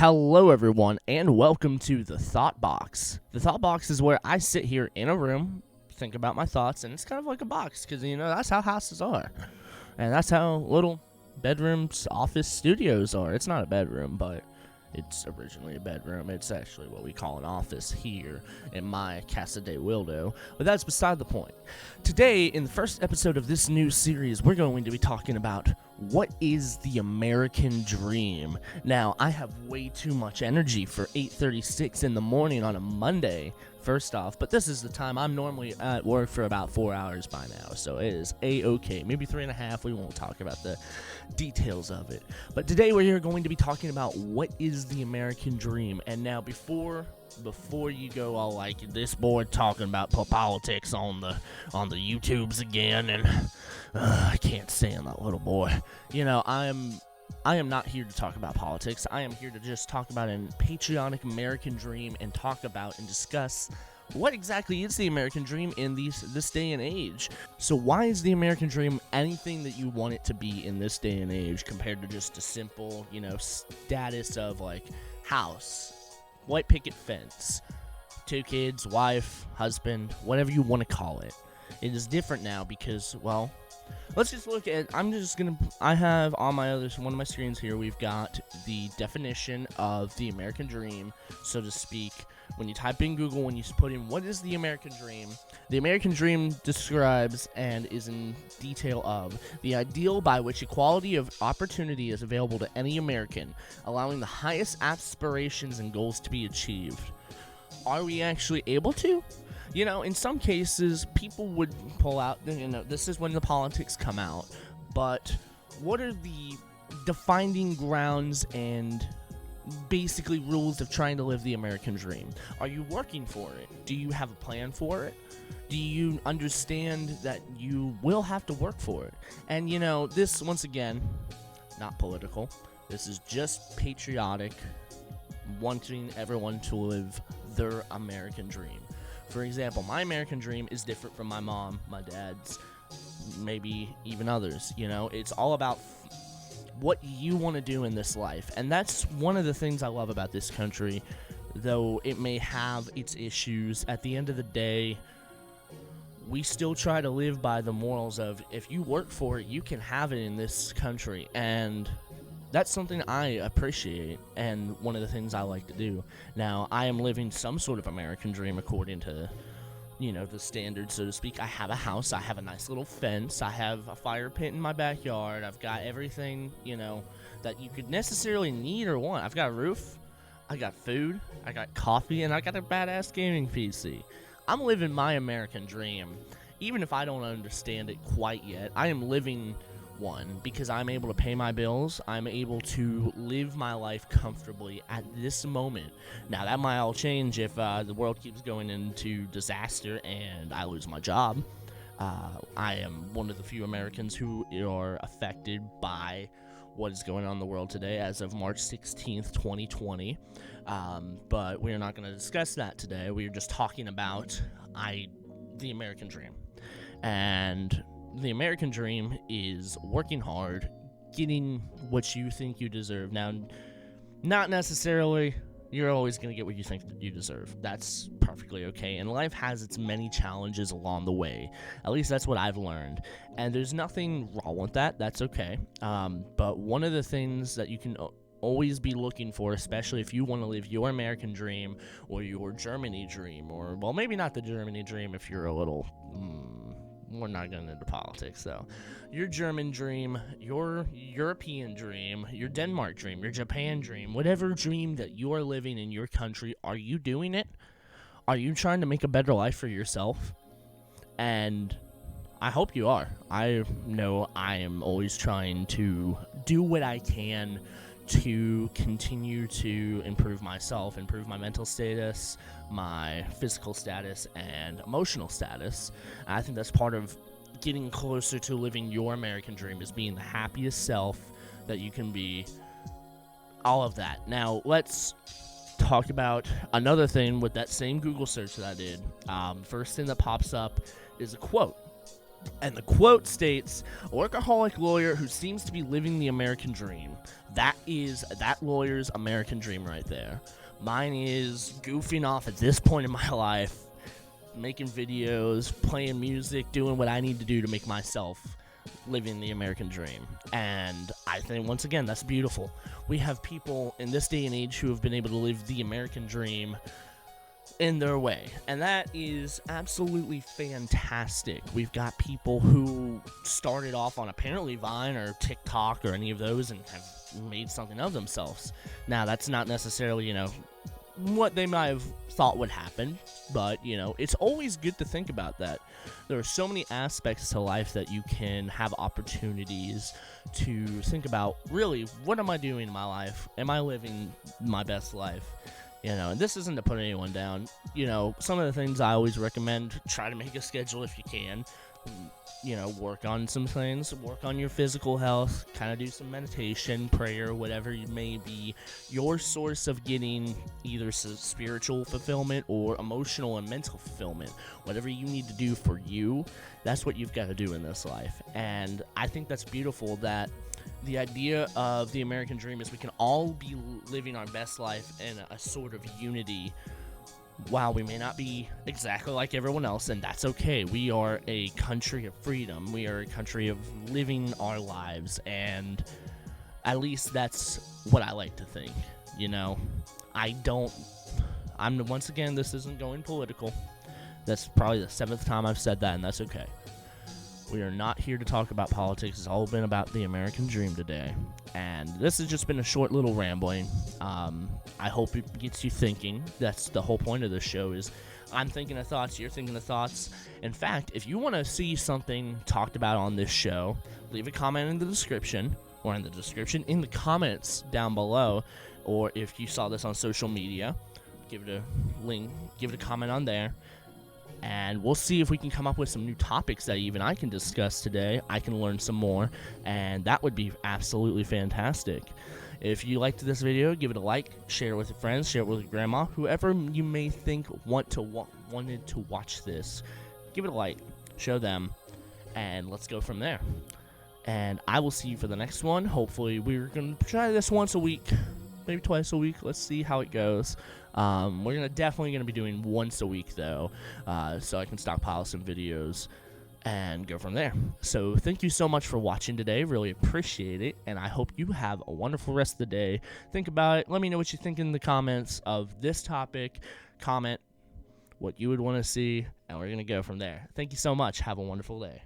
Hello, everyone, and welcome to the Thought Box. The Thought Box is where I sit here in a room, think about my thoughts, and it's kind of like a box because, that's how houses are. And that's how little bedrooms, office studios are. It's not a bedroom, but it's originally a bedroom. It's actually what we call an office here in my Casa de Wildo. But that's beside the point. Today, in the first episode of this new series, we're going to be talking about what is the American dream. Now, I have way too much energy for 8:36 in the morning on a Monday, first off, but this is the time I'm normally at work for about 4 hours by now, so it is a-okay. Maybe 3.5, we won't talk about the details of it. But today we're going to be talking about what is the American dream. And now before you go all like this boy talking about politics on the YouTubes again, and I can't stand that little boy. I am not here to talk about politics. I am here to just talk about a patriotic American dream and talk about and discuss what exactly is the American dream in this day and age. So why is the American dream anything that you want it to be in this day and age compared to just a simple, status of like house, white picket fence, 2 kids, wife, husband, whatever you want to call it. It is different now because, well, let's just look at, I have on one of my screens here, we've got the definition of the American dream, so to speak. When you type in Google, when you put in what is the American dream describes and is in detail of the ideal by which equality of opportunity is available to any American, allowing the highest aspirations and goals to be achieved. Are we actually able to? In some cases, people would pull out, this is when the politics come out, but what are the defining grounds and basically rules of trying to live the American dream? Are you working for it? Do you have a plan for it? Do you understand that you will have to work for it? And, this, once again, not political. This is just patriotic, wanting everyone to live their American dream. For example, my American dream is different from my mom, my dad's, maybe even others. It's all about what you want to do in this life. And that's one of the things I love about this country, though it may have its issues. At the end of the day, we still try to live by the morals of if you work for it, you can have it in this country. And that's something I appreciate, and one of the things I like to do. Now, I am living some sort of American dream according to, the standards, so to speak. I have a house, I have a nice little fence, I have a fire pit in my backyard, I've got everything, that you could necessarily need or want. I've got a roof, I got food, I got coffee, and I got a badass gaming PC. I'm living my American dream. Even if I don't understand it quite yet, I am living one because I'm able to pay my bills. I'm able to live my life comfortably at this moment. Now, that might all change if the world keeps going into disaster and I lose my job. I am one of the few Americans who are affected by what is going on in the world today as of March 16th, 2020. But we're not going to discuss that today. We're just talking about the American dream. And the American dream is working hard, getting what you think you deserve. Now, not necessarily you're always going to get what you think that you deserve. That's perfectly okay. And life has its many challenges along the way. At least that's what I've learned. And there's nothing wrong with that. That's okay. But one of the things that you can always be looking for, especially if you want to live your American dream or your Germany dream, or, well, maybe not the Germany dream if you're a little... we're not getting into politics, though. Your German dream, your European dream, your Denmark dream, your Japan dream, whatever dream that you are living in your country, are you doing it? Are you trying to make a better life for yourself? And I hope you are. I know I am always trying to do what I can to continue to improve myself, improve my mental status, my physical status, and emotional status. And I think that's part of getting closer to living your American dream, is being the happiest self that you can be. All of that. Now, let's talk about another thing with that same Google search that I did. First thing that pops up is a quote. And the quote states, "A workaholic lawyer who seems to be living the American dream." That is that lawyer's American dream right there. Mine is goofing off at this point in my life, making videos, playing music, doing what I need to do to make myself living the American dream. And I think, once again, that's beautiful. We have people in this day and age who have been able to live the American dream in their way, and that is absolutely fantastic. We've got people who started off on apparently Vine or TikTok or any of those and have made something of themselves. Now, that's not necessarily, what they might have thought would happen, but, it's always good to think about that. There are so many aspects to life that you can have opportunities to think about, really, what am I doing in my life? Am I living my best life? And this isn't to put anyone down. Some of the things I always recommend, try to make a schedule if you can. Work on some things, work on your physical health, kind of do some meditation, prayer, whatever may be your source of getting either spiritual fulfillment or emotional and mental fulfillment. Whatever you need to do for you, that's what you've got to do in this life. And I think that's beautiful that the idea of the American dream is we can all be living our best life in a sort of unity. While we may not be exactly like everyone else, and that's okay. We are a country of freedom. We are a country of living our lives, and at least that's what I like to think. Once again, this isn't going political. That's probably the 7th time I've said that, and that's okay. We are not here to talk about politics. It's all been about the American dream today. And this has just been a short little rambling. I hope it gets you thinking. That's the whole point of this show is I'm thinking of thoughts, you're thinking of thoughts. In fact, if you want to see something talked about on this show, leave a comment in the description, or in the comments down below. Or if you saw this on social media, give it a link, give it a comment on there. And we'll see if we can come up with some new topics that even I can discuss today. I can learn some more, and that would be absolutely fantastic. If you liked this video, give it a like, share it with your friends, share it with your grandma, whoever you may think wanted to watch this. Give it a like, show them, and let's go from there. And I will see you for the next one. Hopefully, we're going to try this once a week, maybe twice a week. Let's see how it goes. We're definitely gonna be doing once a week though, so I can stockpile some videos and go from there. So thank you so much for watching today. Really appreciate it, and I hope you have a wonderful rest of the day. Think about it. Let me know what you think in the comments of this topic. Comment what you would want to see, and we're gonna go from there. Thank you so much. Have a wonderful day.